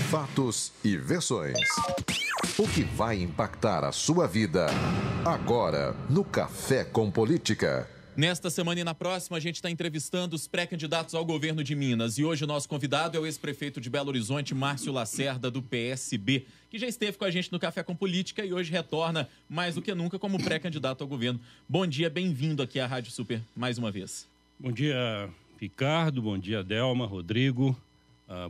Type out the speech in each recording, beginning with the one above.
Fatos e versões. O que vai impactar a sua vida agora no Café com Política. Nesta semana e na próxima, a gente está entrevistando os pré-candidatos ao governo de Minas. E hoje o nosso convidado é o ex-prefeito de Belo Horizonte, Márcio Lacerda, do PSB, que já esteve com a gente no Café com Política e hoje retorna mais do que nunca como pré-candidato ao governo. Bom dia, bem-vindo aqui à Rádio Super mais uma vez. Bom dia, Ricardo. Bom dia, Delma, Rodrigo.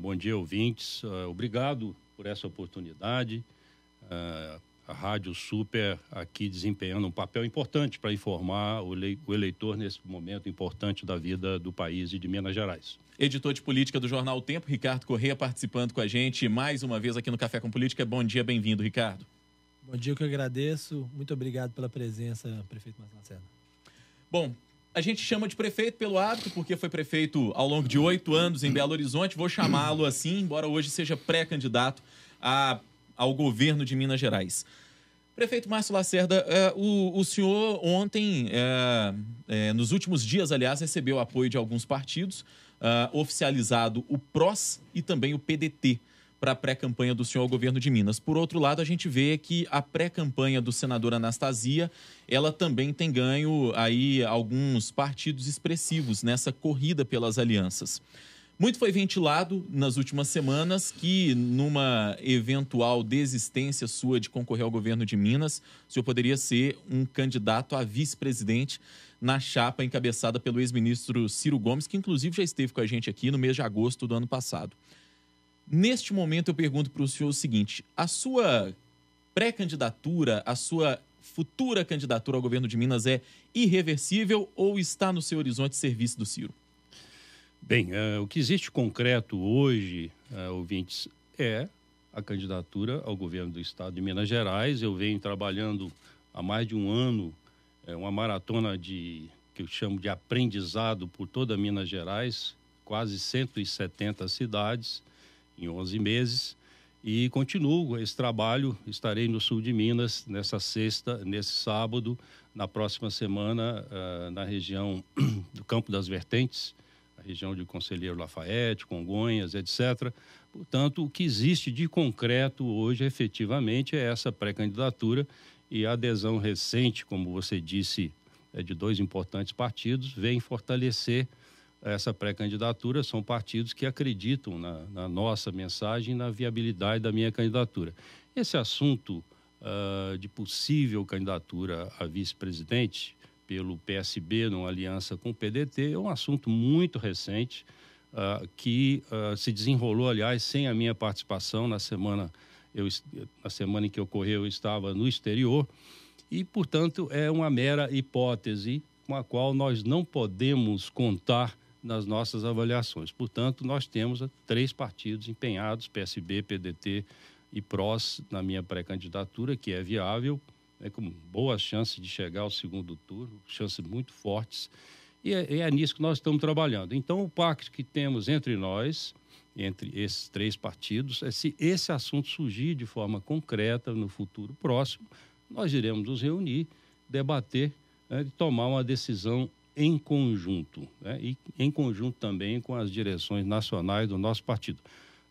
Bom dia, ouvintes. Obrigado por essa oportunidade. A Rádio Super aqui desempenhando um papel importante para informar o eleitor nesse momento importante da vida do país e de Minas Gerais. Editor de política do Jornal O Tempo, Ricardo Corrêa, participando com a gente mais uma vez aqui no Café com Política. Bom dia, bem-vindo, Ricardo. Bom dia, eu que agradeço. Muito obrigado pela presença, prefeito Márcio Lacerda. Bom, a gente chama de prefeito pelo hábito, porque foi prefeito ao longo de 8 anos em Belo Horizonte. Vou chamá-lo assim, embora hoje seja pré-candidato ao governo de Minas Gerais. Prefeito Márcio Lacerda, o senhor ontem, nos últimos dias, aliás, recebeu apoio de alguns partidos, oficializado o PROS e também o PDT para a pré-campanha do senhor ao governo de Minas. Por outro lado, a gente vê que a pré-campanha do senador Anastasia, ela também tem ganho aí alguns partidos expressivos nessa corrida pelas alianças. Muito foi ventilado nas últimas semanas que, numa eventual desistência sua de concorrer ao governo de Minas, o senhor poderia ser um candidato a vice-presidente na chapa encabeçada pelo ex-ministro Ciro Gomes, que inclusive já esteve com a gente aqui no mês de agosto do ano passado. Neste momento eu pergunto para o senhor o seguinte: a sua pré-candidatura, a sua futura candidatura ao governo de Minas é irreversível ou está no seu horizonte ser vice do Ciro? Bem, o que existe concreto hoje, ouvintes, é a candidatura ao governo do estado de Minas Gerais. Eu venho trabalhando há mais de um ano, uma maratona que eu chamo de aprendizado por toda Minas Gerais, quase 170 cidades em 11 meses, e continuo esse trabalho. Estarei no sul de Minas nessa sexta, nesse sábado, na próxima semana, na região do Campo das Vertentes, a região de Conselheiro Lafayette, Congonhas, etc. Portanto, o que existe de concreto hoje, efetivamente, é essa pré-candidatura, e a adesão recente, como você disse, de 2 importantes partidos, vem fortalecer essa pré-candidatura. São partidos que acreditam na nossa mensagem e na viabilidade da minha candidatura. Esse assunto de possível candidatura a vice-presidente pelo PSB, numa aliança com o PDT, é um assunto muito recente, que se desenrolou, aliás, sem a minha participação. Na semana em que ocorreu, eu estava no exterior, e, portanto, é uma mera hipótese com a qual nós não podemos contar nas nossas avaliações. Portanto, nós temos 3 partidos empenhados, PSB, PDT e PROS, na minha pré-candidatura, que é viável, com boas chances de chegar ao segundo turno, chances muito fortes, e é nisso que nós estamos trabalhando. Então, o pacto que temos entre nós, entre esses 3 partidos, é: se esse assunto surgir de forma concreta no futuro próximo, nós iremos nos reunir, debater, e tomar uma decisão em conjunto, e em conjunto também com as direções nacionais do nosso partido.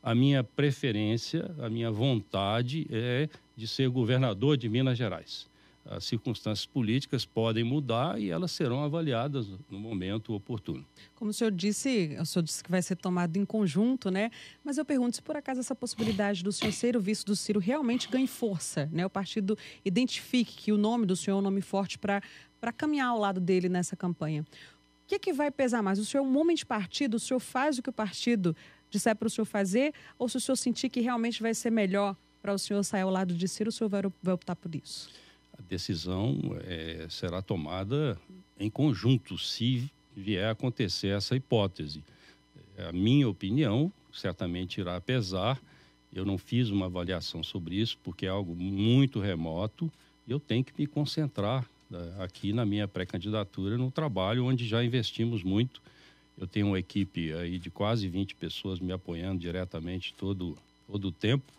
A minha preferência, a minha vontade é de ser governador de Minas Gerais. As circunstâncias políticas podem mudar e elas serão avaliadas no momento oportuno. Como o senhor disse que vai ser tomado em conjunto, né? Mas eu pergunto se por acaso essa possibilidade do senhor ser o vice do Ciro realmente ganhe força, né? O partido identifique que o nome do senhor é um nome forte para caminhar ao lado dele nessa campanha. O que vai pesar mais? O senhor é um homem de partido? O senhor faz o que o partido disser para o senhor fazer? Ou se o senhor sentir que realmente vai ser melhor para o senhor sair ao lado de Ciro, o senhor vai optar por isso? A decisão será tomada em conjunto, se vier a acontecer essa hipótese. A minha opinião certamente irá pesar. Eu não fiz uma avaliação sobre isso, porque é algo muito remoto, e eu tenho que me concentrar aqui na minha pré-candidatura, no trabalho onde já investimos muito. Eu tenho uma equipe aí de quase 20 pessoas me apoiando diretamente todo o tempo,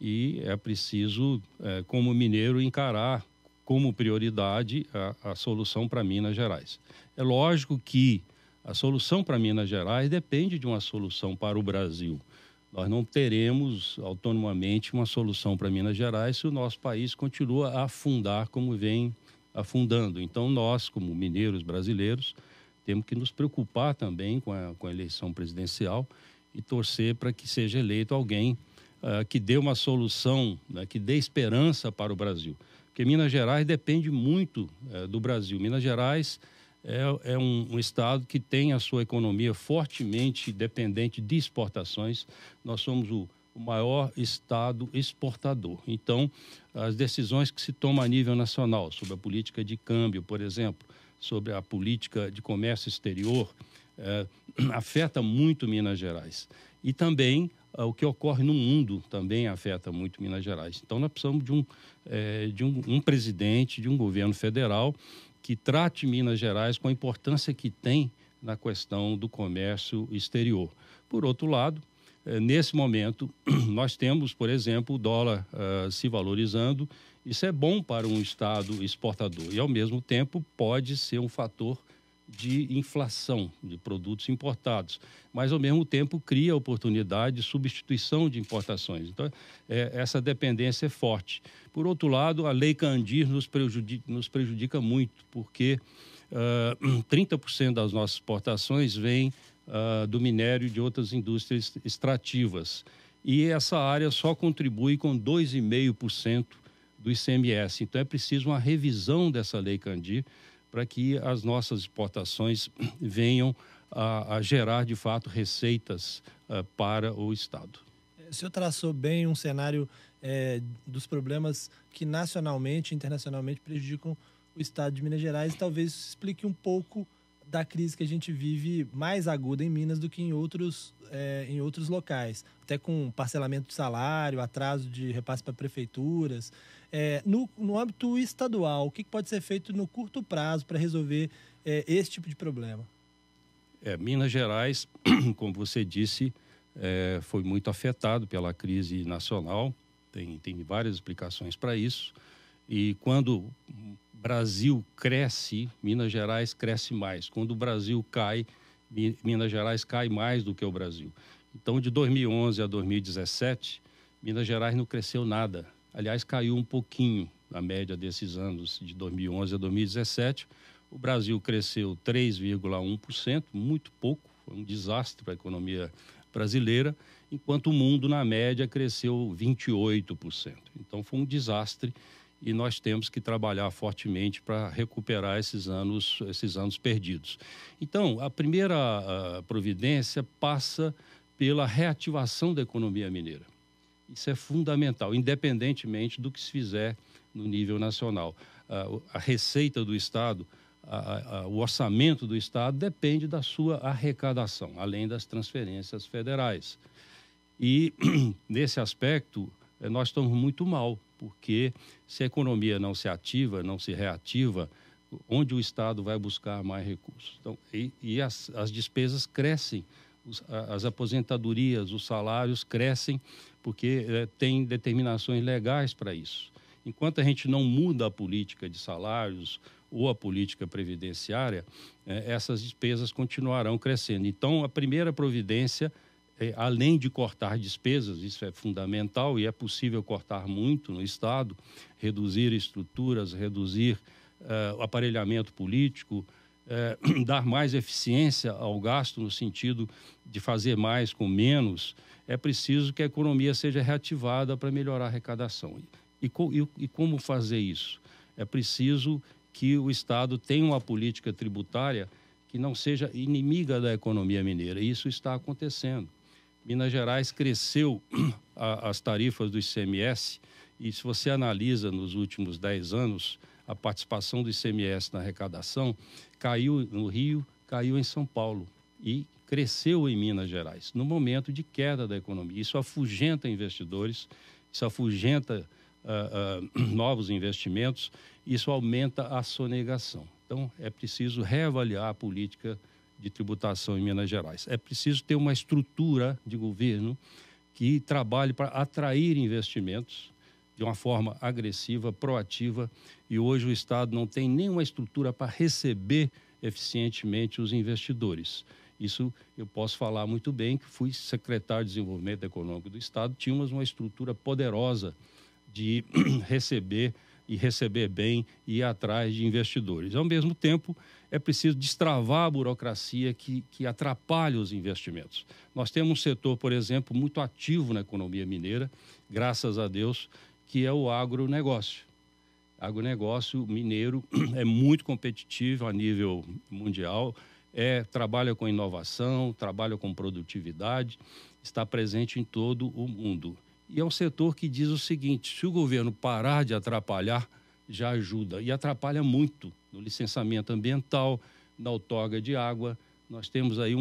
e é preciso, como mineiro, encarar como prioridade a solução para Minas Gerais. É lógico que a solução para Minas Gerais depende de uma solução para o Brasil. Nós não teremos autonomamente uma solução para Minas Gerais se o nosso país continua a afundar como vem afundando. Então, nós, como mineiros brasileiros, temos que nos preocupar também com a eleição presidencial e torcer para que seja eleito alguém que dê uma solução, né, que dê esperança para o Brasil. Porque Minas Gerais depende muito do Brasil. Minas Gerais é um estado que tem a sua economia fortemente dependente de exportações. Nós somos o maior estado exportador. Então, as decisões que se tomam a nível nacional sobre a política de câmbio, por exemplo, sobre a política de comércio exterior, afeta muito Minas Gerais. E também o que ocorre no mundo também afeta muito Minas Gerais. Então, nós precisamos de um presidente, de um governo federal que trate Minas Gerais com a importância que tem na questão do comércio exterior. Por outro lado, nesse momento, nós temos, por exemplo, o dólar se valorizando. Isso é bom para um estado exportador e, ao mesmo tempo, pode ser um fator de inflação de produtos importados, mas, ao mesmo tempo, cria oportunidade de substituição de importações. Então, essa dependência é forte. Por outro lado, a Lei Candir nos prejudica muito, porque 30% das nossas exportações vêm do minério e de outras indústrias extrativas. E essa área só contribui com 2,5% do ICMS. Então, é preciso uma revisão dessa Lei Candir para que as nossas exportações venham a gerar, de fato, receitas para o Estado. O senhor traçou bem um cenário dos problemas que nacionalmente e internacionalmente prejudicam o Estado de Minas Gerais e talvez explique um pouco da crise que a gente vive mais aguda em Minas do que em outros locais, até com parcelamento de salário, atraso de repasse para prefeituras. No âmbito estadual, o que pode ser feito no curto prazo para resolver esse tipo de problema? Minas Gerais, como você disse, foi muito afetado pela crise nacional, tem várias explicações para isso, e quando o Brasil cresce, Minas Gerais cresce mais. Quando o Brasil cai, Minas Gerais cai mais do que o Brasil. Então, de 2011 a 2017, Minas Gerais não cresceu nada. Aliás, caiu um pouquinho na média desses anos, de 2011 a 2017. O Brasil cresceu 3,1%, muito pouco, foi um desastre para a economia brasileira, enquanto o mundo, na média, cresceu 28%. Então, foi um desastre e nós temos que trabalhar fortemente para recuperar esses anos perdidos. Então, a primeira providência passa pela reativação da economia mineira. Isso é fundamental, independentemente do que se fizer no nível nacional. A receita do Estado, o orçamento do Estado depende da sua arrecadação, além das transferências federais. E, nesse aspecto, nós estamos muito mal, porque se a economia não se ativa, não se reativa, onde o Estado vai buscar mais recursos? Então, as despesas crescem, as aposentadorias, os salários crescem, porque tem determinações legais para isso. Enquanto a gente não muda a política de salários ou a política previdenciária, essas despesas continuarão crescendo. Então, a primeira providência, além de cortar despesas, isso é fundamental e é possível cortar muito no Estado, reduzir estruturas, reduzir o aparelhamento político, dar mais eficiência ao gasto no sentido de fazer mais com menos, é preciso que a economia seja reativada para melhorar a arrecadação. E como fazer isso? É preciso que o Estado tenha uma política tributária que não seja inimiga da economia mineira. E isso está acontecendo. Minas Gerais cresceu as tarifas do ICMS e, se você analisa nos últimos 10 anos, a participação do ICMS na arrecadação caiu no Rio, caiu em São Paulo e cresceu em Minas Gerais, no momento de queda da economia. Isso afugenta investidores, isso afugenta novos investimentos, isso aumenta a sonegação. Então, é preciso reavaliar a política de tributação em Minas Gerais. É preciso ter uma estrutura de governo que trabalhe para atrair investimentos de uma forma agressiva, proativa, e hoje o Estado não tem nenhuma estrutura para receber eficientemente os investidores. Isso eu posso falar muito bem, que fui secretário de Desenvolvimento Econômico do Estado, tínhamos uma estrutura poderosa de receber bem e ir atrás de investidores. Ao mesmo tempo, é preciso destravar a burocracia que atrapalha os investimentos. Nós temos um setor, por exemplo, muito ativo na economia mineira, graças a Deus, que é o agronegócio. O agronegócio mineiro é muito competitivo a nível mundial, trabalha com inovação, trabalha com produtividade, está presente em todo o mundo. E é um setor que diz o seguinte: se o governo parar de atrapalhar, já ajuda. E atrapalha muito no licenciamento ambiental, na outorga de água. Nós temos aí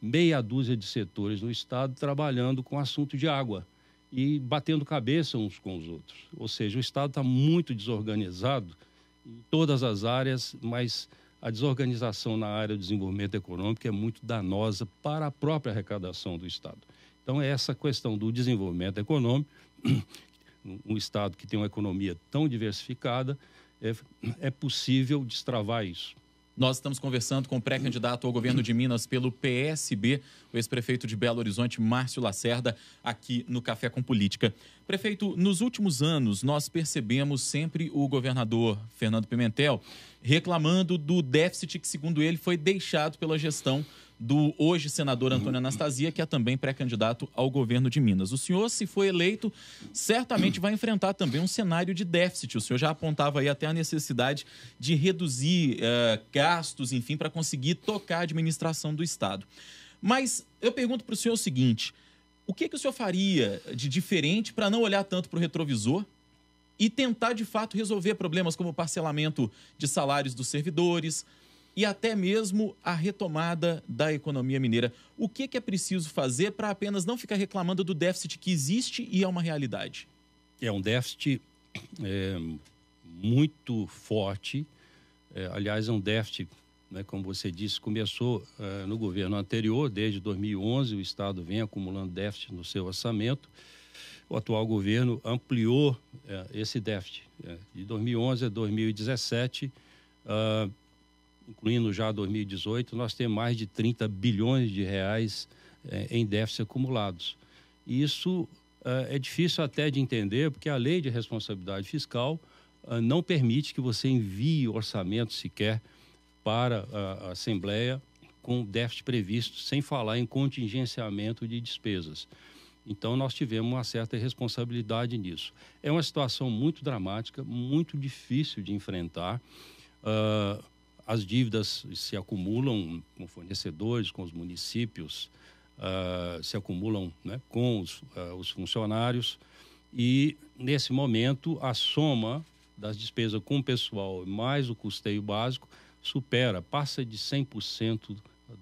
meia dúzia de setores no Estado trabalhando com assunto de água e batendo cabeça uns com os outros. Ou seja, o Estado está muito desorganizado em todas as áreas, mas a desorganização na área do desenvolvimento econômico é muito danosa para a própria arrecadação do Estado. Então, essa questão do desenvolvimento econômico, um Estado que tem uma economia tão diversificada, é possível destravar isso. Nós estamos conversando com o pré-candidato ao governo de Minas pelo PSB, o ex-prefeito de Belo Horizonte, Márcio Lacerda, aqui no Café com Política. Prefeito, nos últimos anos, nós percebemos sempre o governador Fernando Pimentel reclamando do déficit que, segundo ele, foi deixado pela gestão do hoje senador Antônio Anastasia, que é também pré-candidato ao governo de Minas. O senhor, se for eleito, certamente vai enfrentar também um cenário de déficit. O senhor já apontava aí até a necessidade de reduzir gastos, enfim, para conseguir tocar a administração do Estado. Mas eu pergunto para o senhor o seguinte: o que o senhor faria de diferente para não olhar tanto para o retrovisor e tentar, de fato, resolver problemas como o parcelamento de salários dos servidores e até mesmo a retomada da economia mineira? O que é preciso fazer para apenas não ficar reclamando do déficit que existe e é uma realidade? É um déficit muito forte. Aliás, é um déficit, né, como você disse, começou no governo anterior. Desde 2011, o Estado vem acumulando déficit no seu orçamento. O atual governo ampliou esse déficit. De 2011 a 2017, incluindo já 2018, nós temos mais de 30 bilhões de reais em déficit acumulados. E isso é difícil até de entender, porque a lei de responsabilidade fiscal não permite que você envie orçamento sequer para a Assembleia com déficit previsto, sem falar em contingenciamento de despesas. Então, nós tivemos uma certa responsabilidade nisso. É uma situação muito dramática, muito difícil de enfrentar. As dívidas se acumulam com fornecedores, com os municípios, se acumulam, né, com os funcionários. E, nesse momento, a soma das despesas com o pessoal mais o custeio básico passa de 100%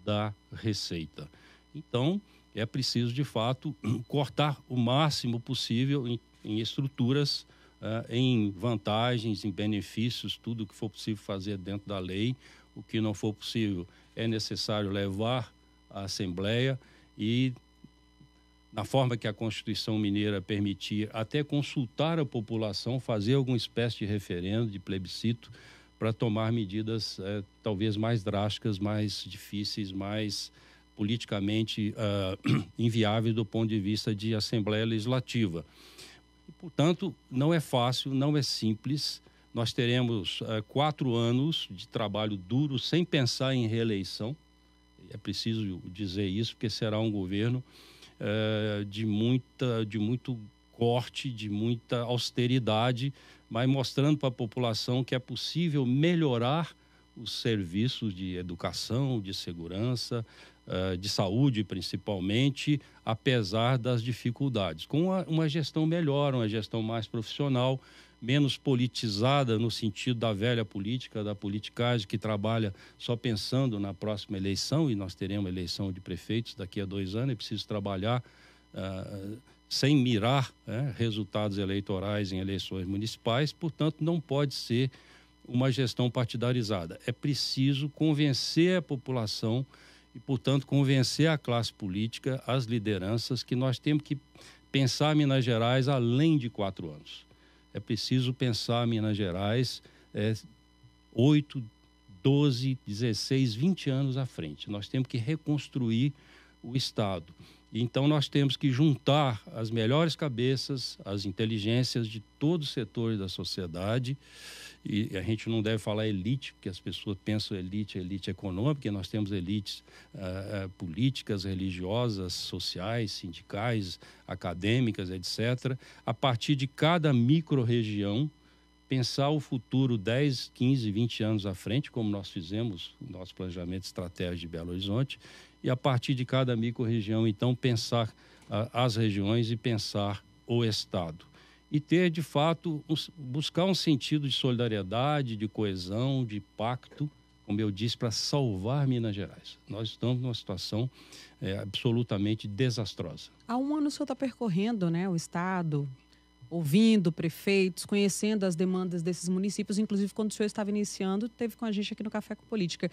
da receita. Então, é preciso, de fato, cortar o máximo possível em estruturas, em vantagens, em benefícios, tudo o que for possível fazer dentro da lei. O que não for possível é necessário levar à Assembleia e, na forma que a Constituição Mineira permitir, até consultar a população, fazer alguma espécie de referendo, de plebiscito, para tomar medidas talvez mais drásticas, mais difíceis, mais politicamente inviáveis do ponto de vista de Assembleia Legislativa. E, portanto, não é fácil, não é simples. Nós teremos 4 anos de trabalho duro, sem pensar em reeleição. É preciso dizer isso, porque será um governo de muito corte, de muita austeridade, mas mostrando para a população que é possível melhorar os serviços de educação, de segurança, de saúde principalmente, apesar das dificuldades. Com uma gestão melhor, uma gestão mais profissional, menos politizada no sentido da velha política, da politicagem que trabalha só pensando na próxima eleição, e nós teremos eleição de prefeitos daqui a 2 anos, é preciso trabalhar sem mirar resultados eleitorais em eleições municipais. Portanto, não pode ser uma gestão partidarizada. É preciso convencer a população e, portanto, convencer a classe política, as lideranças, que nós temos que pensar Minas Gerais além de 4 anos. É preciso pensar Minas Gerais 8, 12, 16, 20 anos à frente. Nós temos que reconstruir o Estado. Então, nós temos que juntar as melhores cabeças, as inteligências de todos os setores da sociedade. E a gente não deve falar elite, porque as pessoas pensam elite econômica, e nós temos elites políticas, religiosas, sociais, sindicais, acadêmicas, etc. A partir de cada micro-região, pensar o futuro 10, 15, 20 anos à frente, como nós fizemos no nosso planejamento estratégico de Belo Horizonte, e a partir de cada micro-região, então, pensar as regiões e pensar o Estado. E ter, de fato, buscar um sentido de solidariedade, de coesão, de pacto, como eu disse, para salvar Minas Gerais. Nós estamos numa situação absolutamente desastrosa. Há um ano o senhor está percorrendo, né, o Estado, ouvindo prefeitos, conhecendo as demandas desses municípios, inclusive quando o senhor estava iniciando, teve com a gente aqui no Café com Política.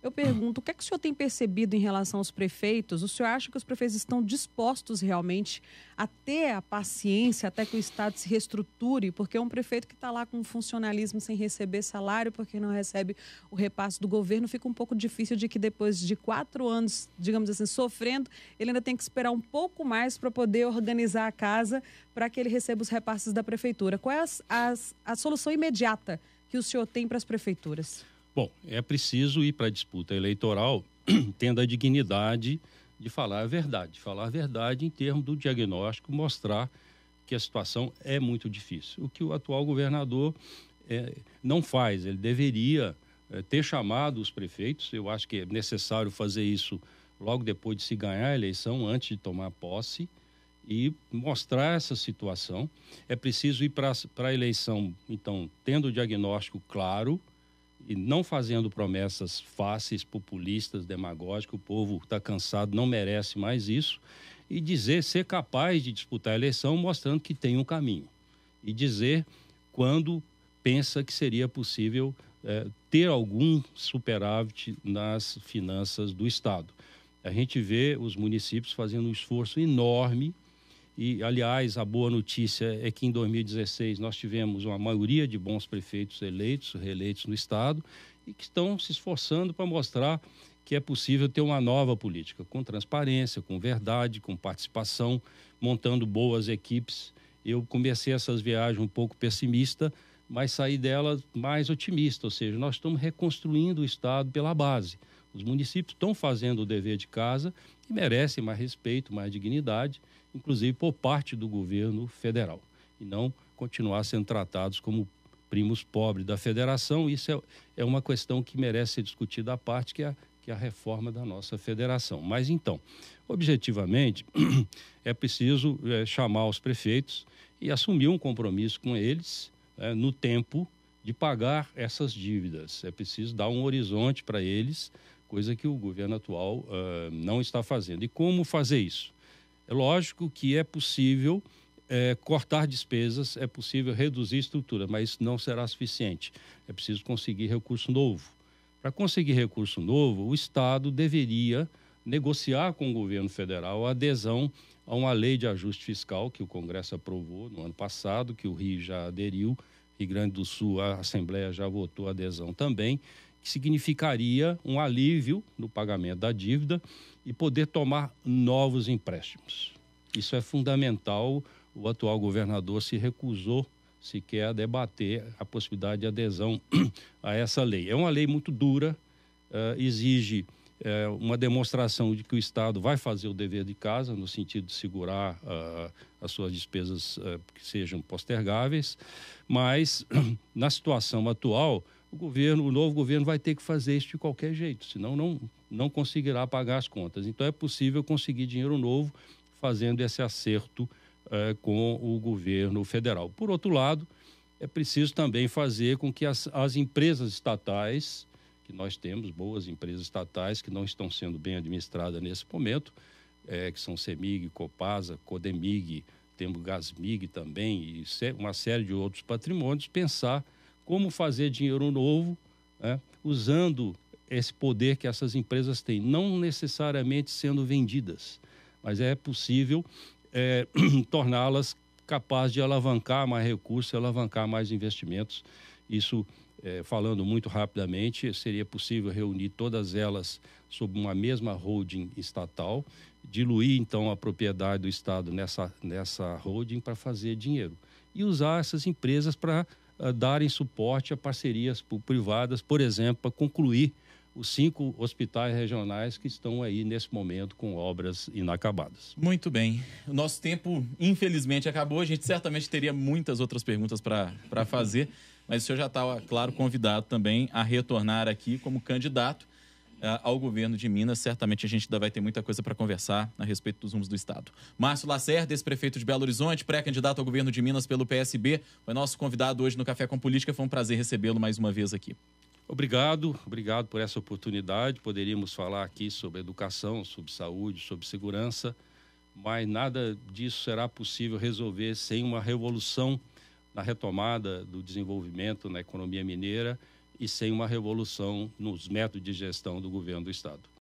Eu pergunto, o que é que o senhor tem percebido em relação aos prefeitos? O senhor acha que os prefeitos estão dispostos realmente a ter a paciência até que o Estado se reestruture? Porque um prefeito que está lá com funcionalismo sem receber salário, porque não recebe o repasse do governo, fica um pouco difícil de que depois de 4 anos, digamos assim, sofrendo, ele ainda tem que esperar um pouco mais para poder organizar a casa para que ele receba os repasses da prefeitura. Qual é a solução imediata que o senhor tem para as prefeituras? Bom, é preciso ir para a disputa eleitoral tendo a dignidade de falar a verdade em termos do diagnóstico, mostrar que a situação é muito difícil. O que o atual governador não faz, ele deveria ter chamado os prefeitos. Eu acho que é necessário fazer isso logo depois de se ganhar a eleição, antes de tomar posse, e mostrar essa situação. É preciso ir para a eleição, então, tendo o diagnóstico claro, e não fazendo promessas fáceis, populistas, demagógicas. O povo está cansado, não merece mais isso. E ser capaz de disputar a eleição mostrando que tem um caminho. E dizer quando pensa que seria possível ter algum superávit nas finanças do Estado. A gente vê os municípios fazendo um esforço enorme. E, aliás, a boa notícia é que em 2016 nós tivemos uma maioria de bons prefeitos eleitos, reeleitos no Estado, e que estão se esforçando para mostrar que é possível ter uma nova política, com transparência, com verdade, com participação, montando boas equipes. Eu comecei essas viagens um pouco pessimista, mas saí delas mais otimista, ou seja, nós estamos reconstruindo o Estado pela base. Os municípios estão fazendo o dever de casa e merecem mais respeito, mais dignidade, inclusive por parte do governo federal, e não continuar sendo tratados como primos pobres da federação. Isso é uma questão que merece ser discutida à parte, que é a reforma da nossa federação. Mas, então, objetivamente, é preciso chamar os prefeitos e assumir um compromisso com eles no tempo de pagar essas dívidas. É preciso dar um horizonte para eles, coisa que o governo atual não está fazendo. E como fazer isso? É lógico que é possível cortar despesas, é possível reduzir estrutura, mas isso não será suficiente. É preciso conseguir recurso novo. Para conseguir recurso novo, o Estado deveria negociar com o governo federal a adesão a uma lei de ajuste fiscal que o Congresso aprovou no ano passado, que o Rio já aderiu, Rio Grande do Sul, a Assembleia já votou a adesão também, que significaria um alívio no pagamento da dívida e poder tomar novos empréstimos. Isso é fundamental. O atual governador se recusou sequer a debater a possibilidade de adesão a essa lei. É uma lei muito dura, exige uma demonstração de que o Estado vai fazer o dever de casa, no sentido de segurar as suas despesas que sejam postergáveis, mas na situação atual, o novo governo vai ter que fazer isso de qualquer jeito, senão não conseguirá pagar as contas. Então é possível conseguir dinheiro novo fazendo esse acerto com o governo federal. Por outro lado, é preciso também fazer com que as empresas estatais, que nós temos boas empresas estatais que não estão sendo bem administradas nesse momento, que são CEMIG, Copasa, Codemig, temos Gasmig também e uma série de outros patrimônios, pensar como fazer dinheiro novo, usando esse poder que essas empresas têm, não necessariamente sendo vendidas, mas é possível torná-las capazes de alavancar mais recursos, alavancar mais investimentos. Isso falando muito rapidamente, seria possível reunir todas elas sob uma mesma holding estatal, diluir então a propriedade do Estado nessa holding para fazer dinheiro e usar essas empresas para darem suporte a parcerias privadas, por exemplo, para concluir os 5 hospitais regionais que estão aí nesse momento com obras inacabadas. Muito bem. O nosso tempo, infelizmente, acabou. A gente certamente teria muitas outras perguntas para fazer, mas o senhor já está, claro, convidado também a retornar aqui como candidato ao governo de Minas. Certamente a gente ainda vai ter muita coisa para conversar a respeito dos rumos do Estado. Márcio Lacerda, ex-prefeito de Belo Horizonte, pré-candidato ao governo de Minas pelo PSB, foi nosso convidado hoje no Café com Política. Foi um prazer recebê-lo mais uma vez aqui. Obrigado por essa oportunidade. Poderíamos falar aqui sobre educação, sobre saúde, sobre segurança, mas nada disso será possível resolver sem uma revolução na retomada do desenvolvimento na economia mineira e sem uma revolução nos métodos de gestão do governo do Estado.